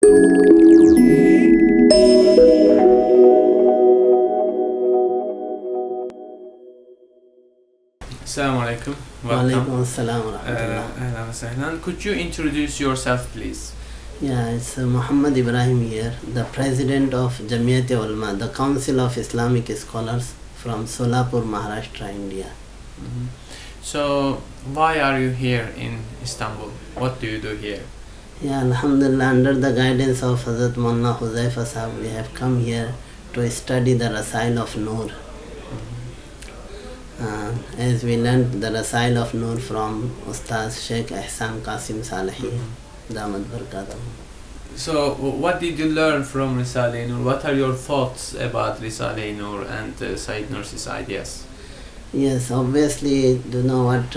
Assalamu alaikum. Walaikum assalam wa rahmatullah. Ahlan wa sahlan. Could you introduce yourself, please? Yeah, it's Mohomed Ibrahim here, the president of Jamiyat Ulama, the Council of Islamic Scholars from Solapur, Maharashtra, India. So, why are you here in Istanbul? What do you do here? Yeah, Alhamdulillah, under the guidance of Hazrat Maulana Huzaifa Sahab, we have come here to study the Rasail of Noor. As we learned the Rasail of Noor from Ustaz Sheikh Ihsan Qasim Salehi, Damat Barakatum. So, what did you learn from Risale Noor? What are your thoughts about Risale Noor and Sayyid Nursi's ideas? Yes, obviously, you know what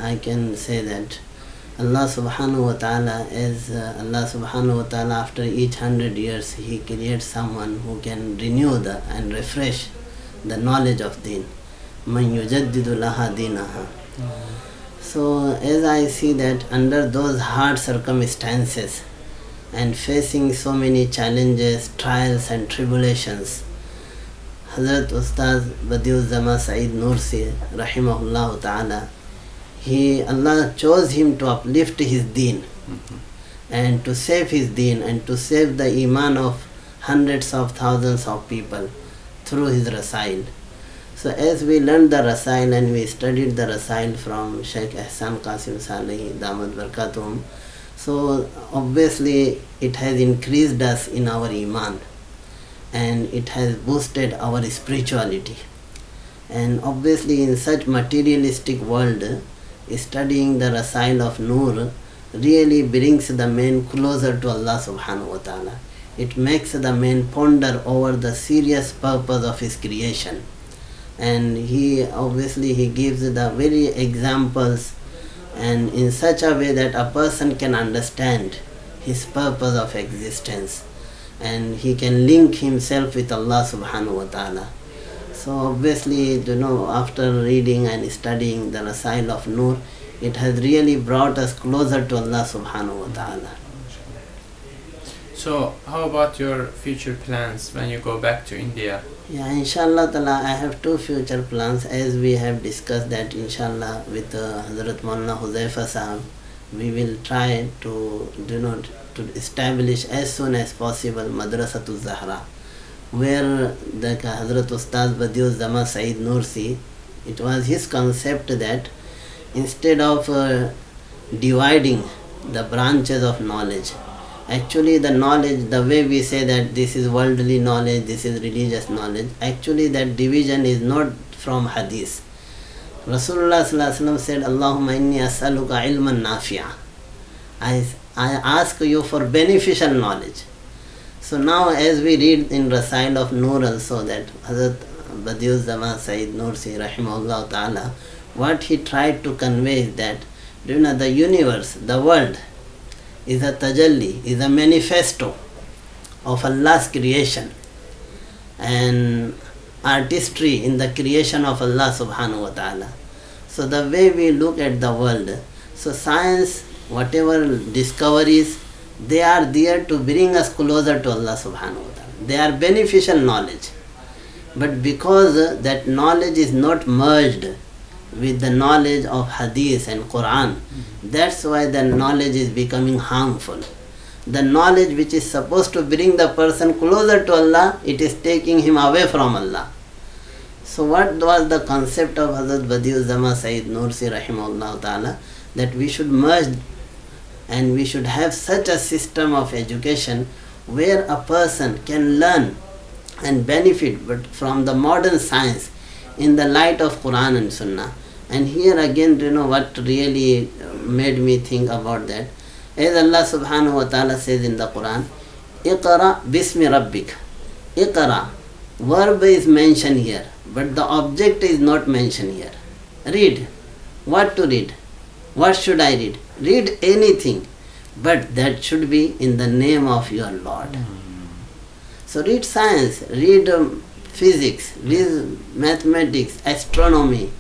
I can say that Allah subhanahu wa ta'ala is Allah subhanahu wa ta'ala, after each 100 years He creates someone who can renew and refresh the knowledge of deen. Man yujaddidu laha dinaha. So as I see that under those hard circumstances and facing so many challenges, trials and tribulations, Hazrat Ustaz Badiuzzama Sayyid Nursi rahimahullah ta'ala, Allah chose him to uplift his deen and to save his deen and to save the iman of hundreds of thousands of people through his Rasail. So as we learned the Rasail and we studied the Rasail from Sheikh Ihsan Qasim Salehi, Damat Barakatum, so obviously it has increased us in our iman and it has boosted our spirituality. And obviously in such materialistic world, studying the Rasail of Noor really brings the man closer to Allah subhanahu wa ta'ala. It makes the man ponder over the serious purpose of his creation. And he gives the very examples and in such a way that a person can understand his purpose of existence and he can link himself with Allah subhanahu wa ta'ala. So obviously, you know, after reading and studying the Rasail of Noor, it has really brought us closer to Allah subhanahu wa ta'ala. So, how about your future plans when you go back to India? Yeah, inshallah ta'ala, I have two future plans, as we have discussed that inshallah with Hazrat Maulana Huzaifa Sahab, we will try to, you know, to establish as soon as possible Madrasatul Zahra, where the Hazrat Ustaz Badiuzzama Sayyid Nursi, it was his concept that instead of dividing the branches of knowledge, actually the knowledge, the way we say that this is worldly knowledge, this is religious knowledge, actually that division is not from hadith. Rasulullah sallallahu alaihi wasallam said, Allahumma inni as'aluka ilman nafi'a. I ask you for beneficial knowledge. So now as we read in Rasail of Noor also that Hazrat Badiuzzama Sayyid Nursi rahimahullah ta'ala, what he tried to convey is that, you know, the universe, the world is a tajalli, is a manifesto of Allah's creation and artistry in the creation of Allah subhanahu wa ta'ala. So the way we look at the world, so science, whatever discoveries, they are there to bring us closer to Allah subhanahu wa ta'ala. They are beneficial knowledge. But because that knowledge is not merged with the knowledge of hadith and Quran, that's why the knowledge is becoming harmful. The knowledge which is supposed to bring the person closer to Allah, it is taking him away from Allah. So what was the concept of Hazrat Badiuzzama Sayyid Nursi rahimahullah ta'ala? That we should merge and we should have such a system of education where a person can learn and benefit but from the modern science in the light of Quran and Sunnah. And here again, you know what really made me think about that. As Allah subhanahu wa ta'ala says in the Quran, Iqra bismi rabbik. Iqra, verb is mentioned here, but the object is not mentioned here. Read. What to read? What should I read? Read anything, but that should be in the name of your Lord. So read science, read physics, read mathematics, astronomy,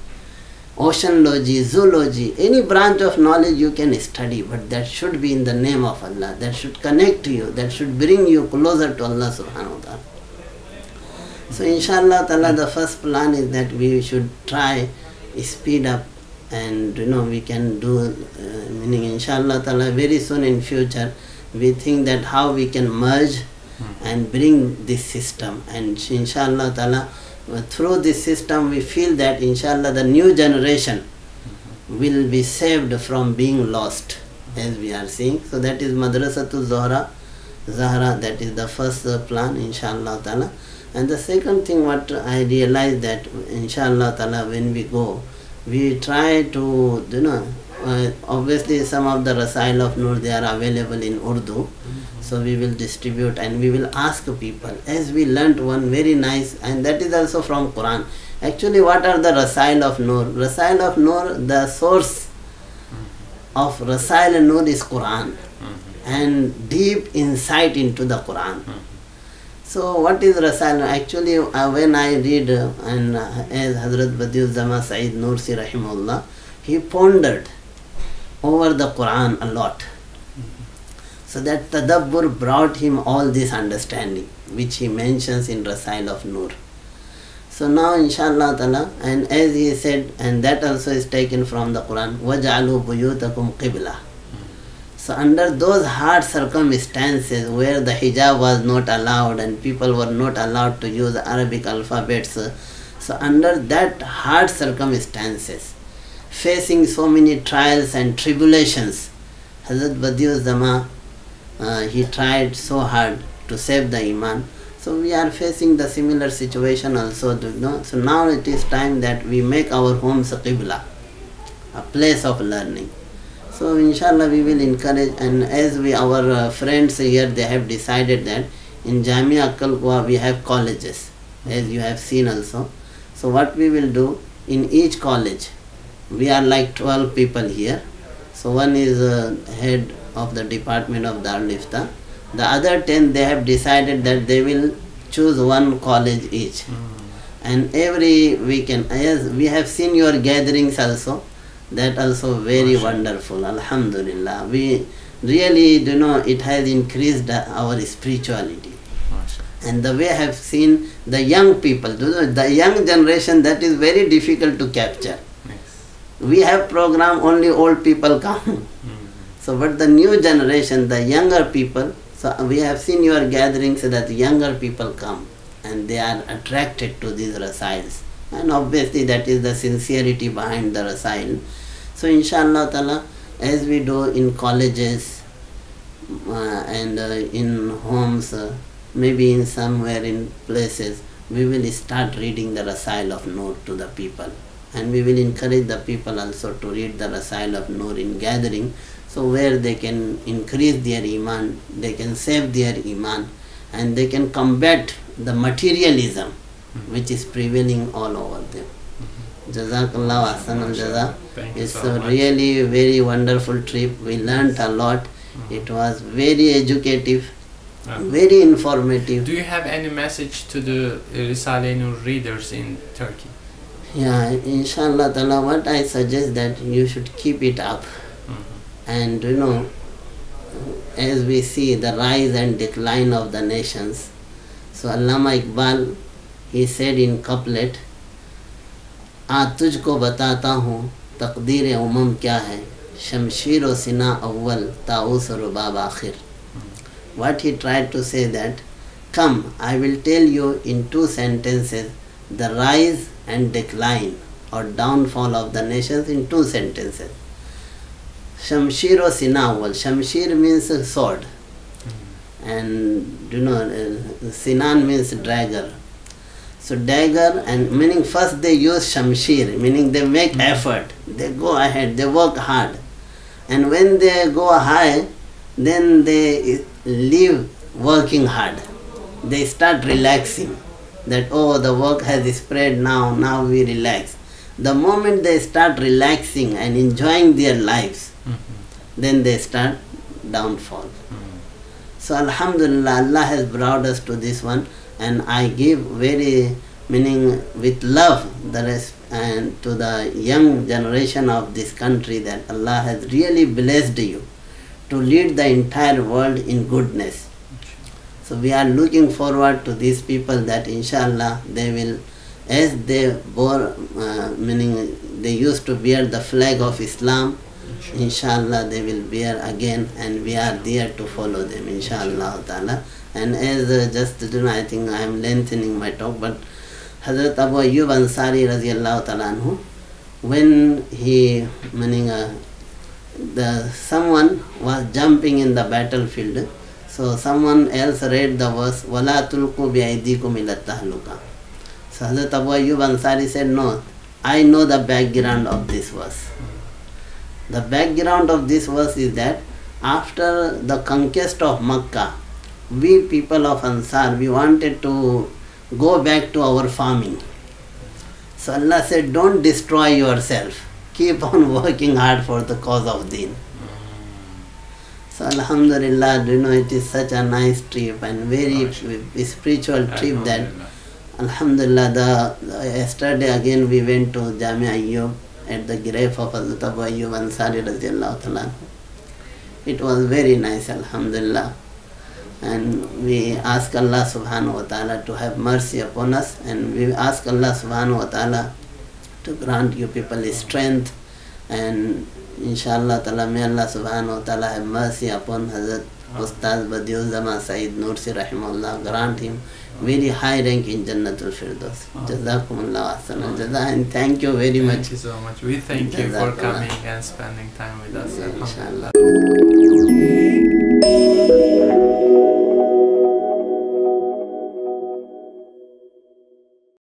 oceanology, zoology, any branch of knowledge you can study, but that should be in the name of Allah, that should connect you, that should bring you closer to Allah subhanahu wa ta'ala. So inshallah ta'ala, the first plan is that we should try speed up, and we can do, meaning inshallah ta'ala, very soon in future, we think that how we can merge and bring this system, and inshallah ta'ala, through this system we feel that inshallah the new generation will be saved from being lost, as we are seeing. So that is Madrasatul Zahra, that is the first plan, inshallah ta'ala. And the second thing what I realized, that inshallah ta'ala, when we go, we try to, obviously some of the Rasail of Nur, they are available in Urdu. So we will distribute and we will ask people, as we learnt one very nice, and that is also from Quran. Actually, what are the Rasail of Nur? Rasail of Nur, the source of Rasail Nur is Quran, and deep insight into the Quran. So what is Rasail? Actually, when I read, and as Hazrat Badiuzzama Saeed Nursi Rahimullah, he pondered over the Quran a lot. So that tadabbur brought him all this understanding, which he mentions in Rasail of Nur. So now inshallah ta'ala, and as he said, and that also is taken from the Quran, وَجَعَلُوا بُيُوتَكُمْ قِبْلَةً. So under those hard circumstances where the hijab was not allowed and people were not allowed to use Arabic alphabets, so under that hard circumstances, facing so many trials and tribulations, Hazrat Badiuzzama, he tried so hard to save the Iman. So we are facing the similar situation also. So now it is time that we make our homes a qibla, a place of learning. So inshallah we will encourage, and as our friends here, they have decided that in Jamia Akkal Kuwa we have colleges, as you have seen also. So what we will do, in each college, we are like 12 people here. So one is head of the department of Darul Ifta. The other 10, they have decided that they will choose one college each. And every weekend, as we have seen your gatherings also, that also very wonderful, alhamdulillah. We really, it has increased our spirituality. And the way I have seen the young people, the young generation, that is very difficult to capture. We have program, only old people come. So, but the new generation, the younger people, so we have seen your gatherings that younger people come and they are attracted to these Rasails. And obviously that is the sincerity behind the Rasail. So inshallah ta'ala, as we do in colleges and in homes, maybe in somewhere in places, we will start reading the Rasail of Nur to the people. And we will encourage the people also to read the Rasail of Nur in gathering, so where they can increase their Iman, they can save their Iman, and they can combat the materialism which is prevailing all over them. Jazakallah ahsan al-jaza. It's so really very wonderful trip. We learnt a lot. It was very educative, very informative. Do you have any message to the Risale Nur readers in Turkey? Yeah, inshallah ta'ala, what I suggest that you should keep it up. And as we see the rise and decline of the nations, so Allama Iqbal, he said in couplet, आज तुझको बताता हूँ तकदीर उमम क्या है, शमशीर व सिना अव्वल ताऊस रुबाब आखिर. What he tried to say that, come, I will tell you in 2 sentences the rise and decline or downfall of the nations in 2 sentences. Shamshir or Sinawal. Shamshir means sword, and Sinan means dagger. So dagger, and meaning first they use Shamshir, meaning they make effort, they go ahead, they work hard, and when they go high, then they leave working hard. They start relaxing. That the work has spread now we relax. The moment they start relaxing and enjoying their lives, then they start downfall. So alhamdulillah, Allah has brought us to this one, and I give very, meaning with love, the and to the young generation of this country that Allah has really blessed you to lead the entire world in goodness. So we are looking forward to these people that inshallah they will, as they bore, meaning they used to bear the flag of Islam, inshallah they will bear again, and we are there to follow them, inshallah ta'ala. And as just I think I am lengthening my talk, but Hazrat Abu Ayyub Ansari radiallahu ta'ala anhu, when he, meaning someone was jumping in the battlefield, so someone else read the verse, وَلَا تُلْقُوا بِأَيْدِيكُمْ إِلَى التَّهْلُكَةِ. So Hazrat Abu Ayyub Ansari said, no, I know the background of this verse. The background of this verse is that after the conquest of Makkah, we people of Ansar, we wanted to go back to our farming. So Allah said, don't destroy yourself. Keep on working hard for the cause of Deen. So Alhamdulillah, it is such a nice trip and very spiritual trip that Alhamdulillah, yesterday again we went to Jamia Ayyub at the grave of Hazrat Abu Ayyub Ansari radiallahu ta'ala. It was very nice, Alhamdulillah. And we ask Allah subhanahu wa ta'ala to have mercy upon us, and we ask Allah subhanahu wa ta'ala to grant you people strength, and inshallah ta'ala may Allah subhanahu wa ta'ala have mercy upon Hazrat Ustaz Badiuzzama Sayyid Nursi rahimahullah, grant him very high rank in Jannatul Firdaus. Jazakumullah ahsan al-jaza, and thank you very much. Thank you so much. We thank you for coming and spending time with us. Alhamdulillah.